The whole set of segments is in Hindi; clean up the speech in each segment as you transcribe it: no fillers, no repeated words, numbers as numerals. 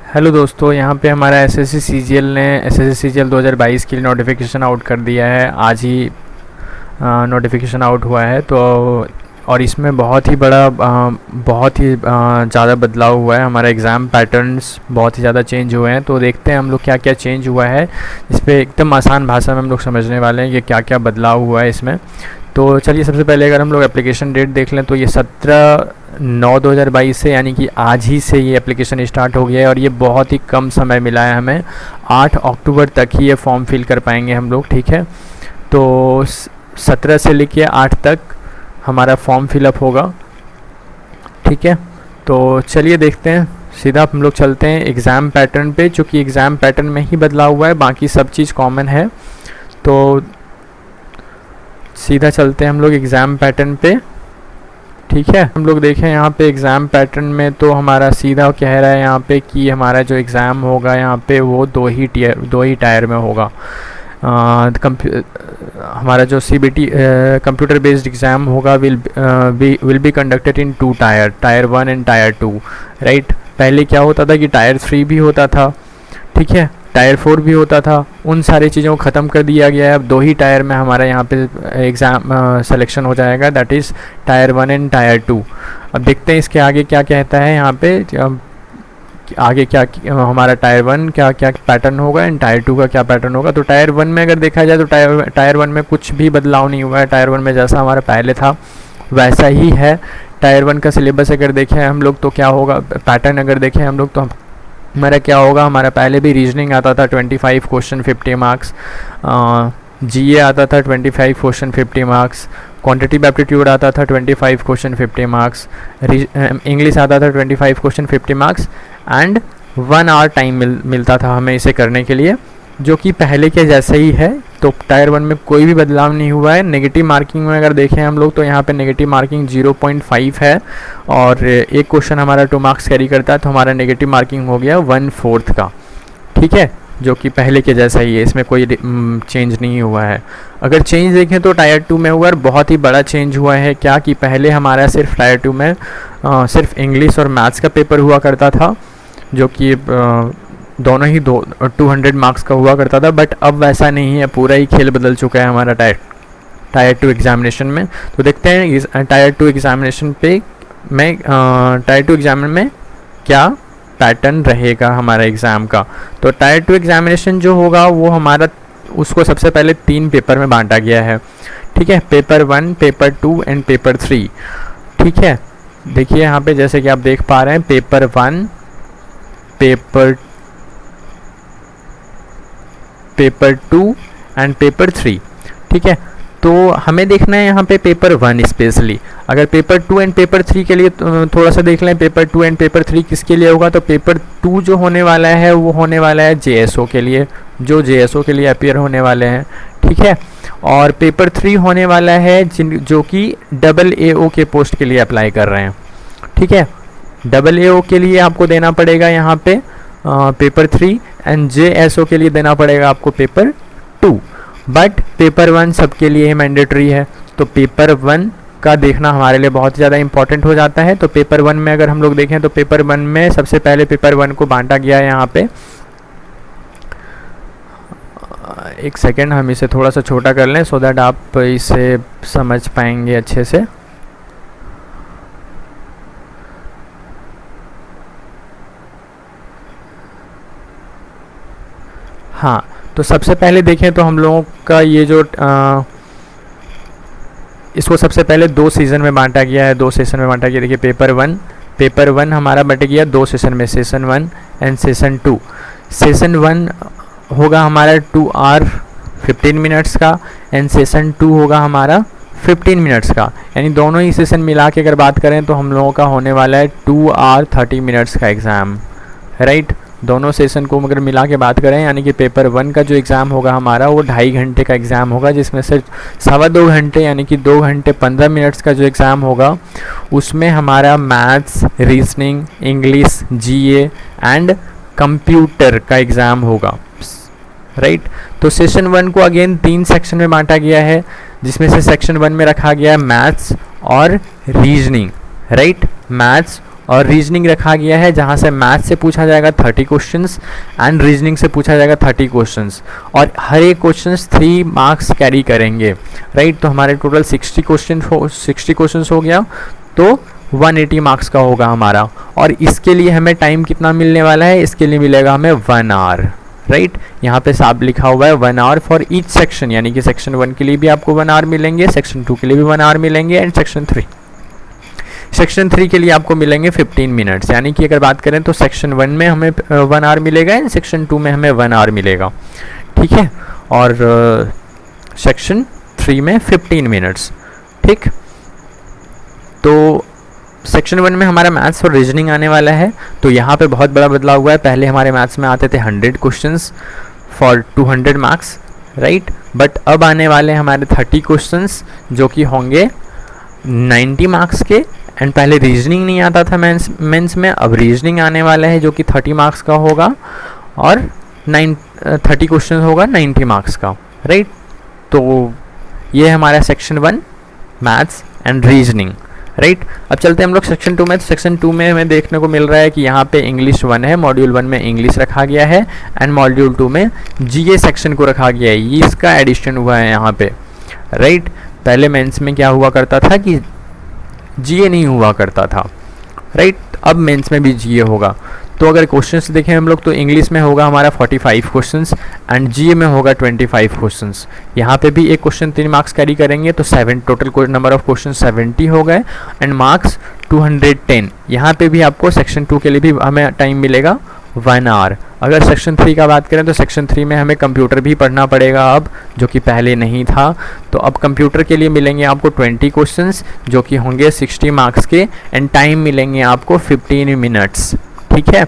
हेलो दोस्तों, यहाँ पे हमारा एसएससी सीजीएल ने एसएससी सीजीएल 2022 के लिए नोटिफिकेशन आउट कर दिया है। आज ही नोटिफिकेशन आउट हुआ है। तो और इसमें बहुत ही बड़ा बहुत ही ज़्यादा बदलाव हुआ है। हमारा एग्ज़ाम पैटर्न्स बहुत ही ज़्यादा चेंज हुए हैं। तो देखते हैं हम लोग क्या क्या चेंज हुआ है। इस पर एकदम आसान भाषा में हम लोग समझने वाले हैं कि क्या क्या बदलाव हुआ है इसमें। तो चलिए, सबसे पहले अगर हम लोग एप्लीकेशन डेट देख लें तो ये 17/9/2022 से, यानी कि आज ही से ये एप्लीकेशन स्टार्ट हो गया है। और ये बहुत ही कम समय मिला है हमें, 8 अक्टूबर तक ही ये फॉर्म फिल कर पाएंगे हम लोग। ठीक है, तो 17 से लेके 8 तक हमारा फॉर्म फिलअप होगा। ठीक है, तो चलिए देखते हैं, सीधा हम लोग चलते हैं एग्ज़ाम पैटर्न पे। चूँकि एग्ज़ाम पैटर्न में ही बदलाव हुआ है, बाकी सब चीज़ कॉमन है। तो सीधा चलते हैं हम लोग एग्ज़ाम पैटर्न पे। ठीक है, हम लोग देखें यहाँ पे एग्ज़ाम पैटर्न में तो हमारा सीधा कह रहा है यहाँ पे कि हमारा जो एग्ज़ाम होगा यहाँ पे वो दो ही टायर में होगा। हमारा जो CBT कंप्यूटर बेस्ड एग्ज़ाम होगा will be conducted in 2 tyre 1 and tyre 2, right. पहले क्या होता था कि टायर 3 भी होता था, ठीक है, टायर 4 भी होता था। उन सारी चीज़ों को ख़त्म कर दिया गया है। अब 2 ही टायर में हमारा यहाँ पे एग्ज़ाम सिलेक्शन हो जाएगा, that is tyre 1 and tyre 2। अब देखते हैं इसके आगे क्या कहता है यहाँ पे, आगे क्या हमारा टायर 1 क्या क्या पैटर्न होगा एंड टायर 2 का क्या पैटर्न होगा। तो टायर 1 में अगर देखा जाए तो टायर 1 में कुछ भी बदलाव नहीं हुआ है। टायर 1 में जैसा हमारा पहले था वैसा ही है। टायर 1 का सिलेबस अगर देखें हम लोग तो क्या होगा, पैटर्न अगर देखें हम लोग तो हमारा क्या होगा, हमारा पहले भी रीजनिंग आता था 25 क्वेश्चन 50 मार्क्स, GA आता था 25 क्वेश्चन 50 मार्क्स, क्वांटिटेटिव एप्टीट्यूड आता था 25 क्वेश्चन 50 मार्क्स, इंग्लिश आता था 25 question 50 marks and 1 hour time मिलता था हमें इसे करने के लिए, जो कि पहले के जैसे ही है। तो टायर 1 में कोई भी बदलाव नहीं हुआ है। नेगेटिव मार्किंग में अगर देखें हम लोग तो यहाँ पे नेगेटिव मार्किंग 0.5 है और एक क्वेश्चन हमारा 2 मार्क्स कैरी करता है, तो हमारा नेगेटिव मार्किंग हो गया 1/4 का। ठीक है, जो कि पहले के जैसा ही है, इसमें कोई चेंज नहीं हुआ है। अगर चेंज देखें तो टायर 2 में हुआ और बहुत ही बड़ा चेंज हुआ है। क्या कि पहले हमारा सिर्फ टायर 2 में सिर्फ इंग्लिश और मैथ्स का पेपर हुआ करता था, जो कि दोनों ही 200 मार्क्स का हुआ करता था। बट अब वैसा नहीं है, पूरा ही खेल बदल चुका है हमारा टायर 2 एग्जामिनेशन में। तो देखते हैं टायर 2 एग्जामिनेशन पे में टायर 2 एग्जाम में क्या पैटर्न रहेगा हमारा एग्ज़ाम का। तो टायर 2 एग्जामिनेशन जो होगा वो हमारा, उसको सबसे पहले 3 पेपर में बांटा गया है। ठीक है, पेपर 1, पेपर 2 एंड पेपर 3। ठीक है, देखिए यहाँ पे जैसे कि आप देख पा रहे हैं, पेपर 1, पेपर 2 एंड पेपर 3। ठीक है, तो हमें देखना है यहाँ पे पेपर 1 स्पेशली। अगर पेपर 2 एंड पेपर 3 के लिए थोड़ा सा देख लें, पेपर 2 एंड पेपर 3 किसके लिए होगा। तो पेपर 2 जो होने वाला है वो होने वाला है JSO के लिए, जो JSO के लिए अपियर होने वाले हैं। ठीक है, और पेपर 3 होने वाला है जो कि AAO के पोस्ट के लिए अप्लाई कर रहे हैं। ठीक है, AAO के लिए आपको देना पड़ेगा यहाँ पे पेपर 3 एंड JSO के लिए देना पड़ेगा आपको पेपर 2। बट पेपर 1 सबके लिए मैंडेटरी है, तो पेपर 1 का देखना हमारे लिए बहुत ज़्यादा इंपॉर्टेंट हो जाता है। तो पेपर 1 में अगर हम लोग देखें तो पेपर 1 में सबसे पहले पेपर 1 को बांटा गया है यहाँ पे। एक सेकेंड, हम इसे थोड़ा सा छोटा कर लें सो दैट आप इसे समझ पाएंगे अच्छे से। हाँ, तो सबसे पहले देखें तो हम लोगों का ये जो इसको सबसे पहले 2 सीज़न में बांटा गया है। 2 सेशन में बांटा गया। देखिए पेपर 1 हमारा बट गया 2 सेशन में, सेशन 1 एंड सेशन 2। सेशन 1 होगा हमारा 2 आवर 15 मिनट्स का एंड सेशन 2 होगा हमारा 15 मिनट्स का। यानी दोनों ही सेशन मिला के अगर बात करें तो हम लोगों का होने वाला है 2 आवर 30 मिनट्स का एग्ज़ाम, राइट। दोनों सेशन को अगर मिला के बात करें, यानी कि पेपर 1 का जो एग्ज़ाम होगा हमारा वो 2.5 घंटे का एग्ज़ाम होगा, जिसमें से 2.25 घंटे यानी कि 2 घंटे 15 मिनट्स का जो एग्ज़ाम होगा उसमें हमारा maths, reasoning, English, GA and computer का एग्ज़ाम होगा, राइट। तो सेशन 1 को अगेन 3 सेक्शन में बांटा गया है, जिसमें से सेक्शन 1 में रखा गया है मैथ्स और रीजनिंग, राइट। मैथ्स और रीजनिंग रखा गया है जहाँ से मैथ से पूछा जाएगा 30 क्वेश्चंस एंड रीजनिंग से पूछा जाएगा 30 क्वेश्चंस, और हर एक क्वेश्चंस 3 मार्क्स कैरी करेंगे, राइट। तो हमारे टोटल 60 क्वेश्चंस हो गया, तो 180 मार्क्स का होगा हमारा। और इसके लिए हमें टाइम कितना मिलने वाला है, इसके लिए मिलेगा हमें 1 आवर, राइट। यहाँ पे साफ लिखा हुआ है 1 आवर फॉर ईच सेक्शन, यानी कि सेक्शन 1 के लिए भी आपको 1 आवर मिलेंगे, सेक्शन 2 के लिए भी 1 आवर मिलेंगे, एंड सेक्शन 3 के लिए आपको मिलेंगे 15 मिनट्स। यानी कि अगर बात करें तो सेक्शन 1 में हमें 1 आवर मिलेगा एंड सेक्शन 2 में हमें 1 आवर मिलेगा, ठीक है। और सेक्शन 3 में 15 मिनट्स, ठीक। तो सेक्शन 1 में हमारा मैथ्स और रीजनिंग आने वाला है। तो यहाँ पे बहुत बड़ा बदलाव हुआ है। पहले हमारे मैथ्स में आते थे 100 questions for 200 marks, right. But अब आने वाले हमारे 30 क्वेश्चंस जो कि होंगे 90 मार्क्स के। एंड पहले रीजनिंग नहीं आता था मेंस में, अब रीजनिंग आने वाला है जो कि 30 मार्क्स का होगा, और 30 क्वेश्चन होगा 90 मार्क्स का, राइट। तो ये हमारा section 1 maths and reasoning, right. अब चलते हैं हम लोग सेक्शन 2 में। तो सेक्शन 2 में हमें देखने को मिल रहा है कि यहाँ पे इंग्लिश 1 है, मॉड्यूल 1 में इंग्लिश रखा गया है, एंड मॉड्यूल 2 में जीए सेक्शन को रखा गया है। ये इसका एडिशन हुआ है यहाँ पे, राइट। पहले मेंस में क्या हुआ करता था कि जीए नहीं हुआ करता था, राइट। अब मेंस में भी जीए होगा। तो अगर क्वेश्चंस देखें हम लोग तो इंग्लिश में होगा हमारा 45 क्वेश्चंस एंड जीए में होगा 25 क्वेश्चंस। यहाँ पे भी एक क्वेश्चन 3 मार्क्स कैरी करेंगे, तो 7 टोटल नंबर ऑफ क्वेश्चन 70 हो गए, एंड मार्क्स 210। यहाँ पे भी आपको सेक्शन 2 के लिए भी हमें टाइम मिलेगा 1 आवर। अगर सेक्शन 3 का बात करें तो सेक्शन 3 में हमें कंप्यूटर भी पढ़ना पड़ेगा अब, जो कि पहले नहीं था। तो अब कंप्यूटर के लिए मिलेंगे आपको 20 क्वेश्चंस जो कि होंगे 60 मार्क्स के, एंड टाइम मिलेंगे आपको 15 मिनट्स, ठीक है।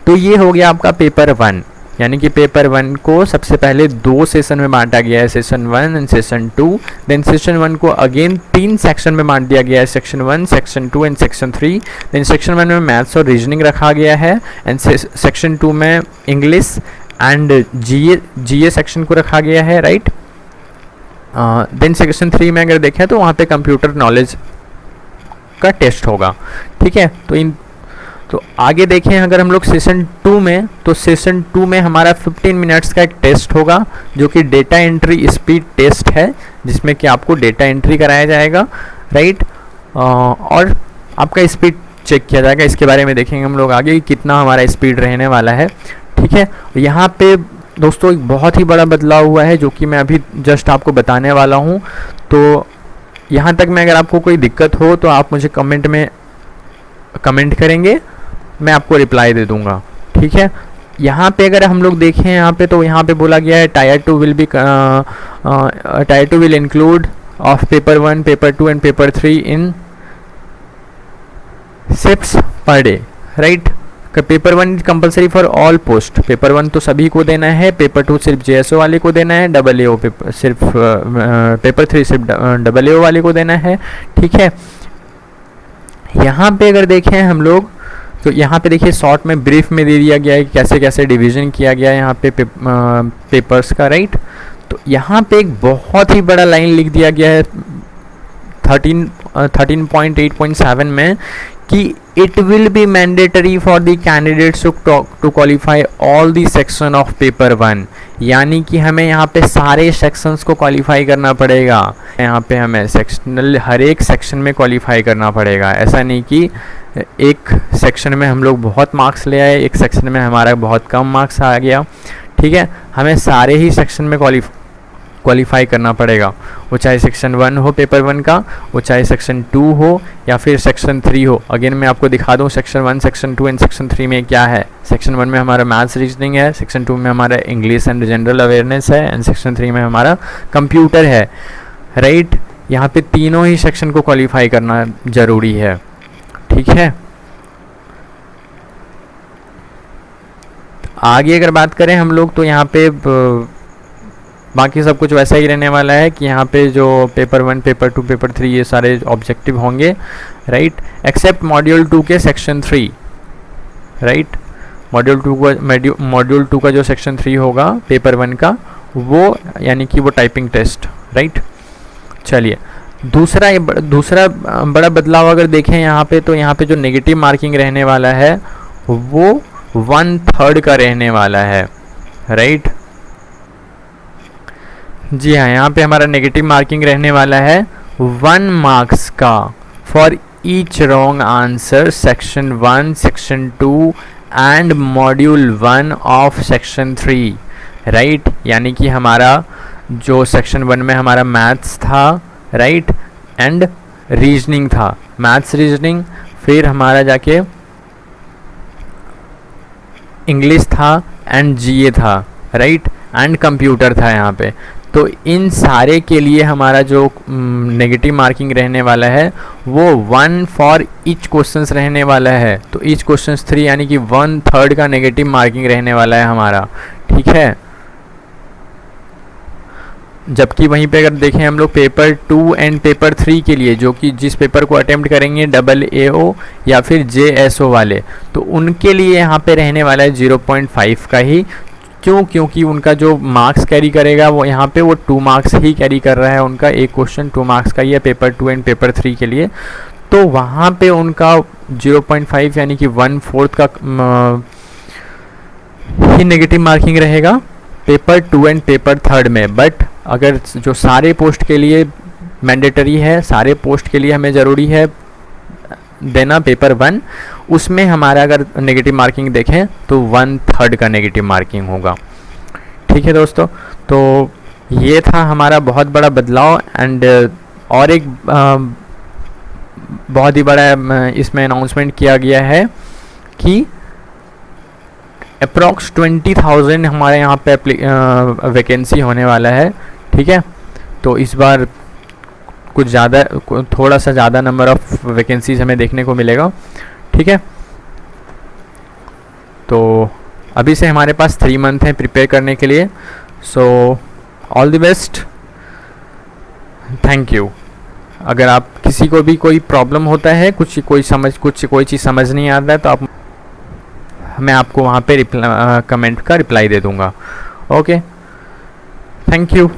तो ये हो गया आपका पेपर 1, यानी कि पेपर 1 को सबसे पहले 2 सेशन में बांटा गया है, session 1 and session 2। Then session 1 को अगेन 3 सेक्शन में बांट दिया गया है, section 1, section 2 and section 3। Then section 1 में मैथ्स और रीजनिंग रखा गया है, एंड सेक्शन 2 में इंग्लिश एंड जीए सेक्शन को रखा गया है, राइट। देन सेक्शन 3 में अगर देखें तो वहाँ पे कंप्यूटर नॉलेज का टेस्ट होगा, ठीक है। तो आगे देखें अगर हम लोग सेशन 2 में, तो सेशन 2 में हमारा 15 मिनट्स का एक टेस्ट होगा जो कि डेटा एंट्री स्पीड टेस्ट है, जिसमें कि आपको डेटा एंट्री कराया जाएगा, राइट। और आपका स्पीड चेक किया जाएगा। इसके बारे में देखेंगे हम लोग आगे कि कितना हमारा स्पीड रहने वाला है, ठीक है। यहाँ पे दोस्तों एक बहुत ही बड़ा बदलाव हुआ है जो कि मैं अभी जस्ट आपको बताने वाला हूँ। तो यहाँ तक में अगर आपको कोई दिक्कत हो तो आप मुझे कमेंट में कमेंट करेंगे, मैं आपको रिप्लाई दे दूंगा, ठीक है। यहाँ पे अगर हम लोग देखें यहाँ पे, तो यहाँ पे बोला गया है tyre 2 will include of paper 1, paper 2 and paper 3 in shifts per day, right. Paper 1 is compulsory for all post. Paper 1 तो सभी को देना है, पेपर 2 सिर्फ जेएसओ वाले को देना है, पेपर 3 सिर्फ AAO वाले को देना है, ठीक है। यहाँ पे अगर देखें हम लोग तो यहाँ पे देखिए शॉर्ट में ब्रीफ में दे दिया गया है कि कैसे कैसे डिवीज़न किया गया है यहाँ पे पेपर्स का, राइट। तो यहाँ पे एक बहुत ही बड़ा लाइन लिख दिया गया है 13.8.7 में कि it will be mandatory for the candidates to qualify all the section of paper 1, यानी कि हमें यहाँ पे सारे सेक्शंस को क्वालिफाई करना पड़ेगा। यहाँ पे हमें सेक्शनल हर एक सेक्शन में क्वालिफाई करना पड़ेगा। ऐसा नहीं कि एक सेक्शन में हम लोग बहुत मार्क्स ले आए, एक सेक्शन में हमारा बहुत कम मार्क्स आ गया, ठीक है। हमें सारे ही सेक्शन में क्वालिफाई करना पड़ेगा, वो चाहे सेक्शन 1 हो पेपर 1 का, वो चाहे सेक्शन 2 हो या फिर सेक्शन 3 हो। अगेन मैं आपको दिखा दूँ सेक्शन 1, सेक्शन 2 एंड सेक्शन 3 में क्या है। सेक्शन 1 में हमारा मैथ्स रीजनिंग है, सेक्शन 2 में हमारा इंग्लिश एंड जनरल अवेयरनेस है, एंड सेक्शन 3 में हमारा कंप्यूटर है, राइट। यहाँ पे तीनों ही सेक्शन को क्वालिफाई करना ज़रूरी है, ठीक है। आगे अगर बात करें हम लोग तो यहाँ पे बाकी सब कुछ वैसा ही रहने वाला है कि यहाँ पे जो पेपर 1, पेपर 2, पेपर 3 ये सारे ऑब्जेक्टिव होंगे, राइट, एक्सेप्ट मॉड्यूल 2 के सेक्शन 3, राइट। मॉड्यूल 2 का जो सेक्शन 3 होगा पेपर 1 का, वो यानी कि वो टाइपिंग टेस्ट, राइट। चलिए दूसरा बड़ा बदलाव अगर देखें यहाँ पे, तो यहाँ पे जो नेगेटिव मार्किंग रहने वाला है वो 1/3 का रहने वाला है, राइट। जी हाँ, यहाँ पे हमारा नेगेटिव मार्किंग रहने वाला है 1 मार्क्स का for each wrong answer section 1, section 2 and module 1 of section 3, right. यानी कि हमारा जो सेक्शन 1 में हमारा मैथ्स था, राइट, एंड रीजनिंग था, मैथ्स रीजनिंग, फिर हमारा जाके इंग्लिश था एंड जीए था, राइट, एंड कंप्यूटर था यहाँ पे। तो इन सारे के लिए हमारा जो नेगेटिव मार्किंग रहने वाला है वो 1 फॉर ईच क्वेश्चंस रहने वाला है। तो ईच क्वेश्चंस 3 यानी कि 1/3 का नेगेटिव मार्किंग रहने वाला है हमारा, ठीक है। जबकि वहीं पे अगर देखें हम लोग पेपर 2 एंड पेपर 3 के लिए, जो कि जिस पेपर को अटेम्प्ट करेंगे AAO या फिर JSO वाले, तो उनके लिए यहाँ पे रहने वाला है 0.5 का ही। क्यों? क्योंकि उनका जो मार्क्स कैरी करेगा वो यहाँ पे वो 2 मार्क्स ही कैरी कर रहा है, उनका एक क्वेश्चन 2 मार्क्स का ही है पेपर 2 एंड पेपर 3 के लिए। तो वहाँ पे उनका 0.5 यानी कि 1/4 का ही नेगेटिव मार्किंग रहेगा पेपर 2 एंड पेपर 3 में। बट अगर जो सारे पोस्ट के लिए मैंडेटरी है, सारे पोस्ट के लिए हमें ज़रूरी है देना पेपर 1, उसमें हमारा अगर नेगेटिव मार्किंग देखें तो 1/3 का नेगेटिव मार्किंग होगा, ठीक है दोस्तों। तो ये था हमारा बहुत बड़ा बदलाव। एंड और एक बहुत ही बड़ा इसमें अनाउंसमेंट किया गया है कि अप्रॉक्स 20,000 हमारे यहाँ पे वैकेंसी होने वाला है, ठीक है। तो इस बार कुछ ज़्यादा, थोड़ा सा ज़्यादा नंबर ऑफ़ वैकेंसीज हमें देखने को मिलेगा, ठीक है। तो अभी से हमारे पास 3 मंथ हैं प्रिपेयर करने के लिए। So all the best, thank you. अगर आप किसी को भी कोई प्रॉब्लम होता है, कोई चीज़ समझ नहीं आता है, तो आप मैं आपको वहाँ पे कमेंट का रिप्लाई दे दूँगा। Okay, thank you.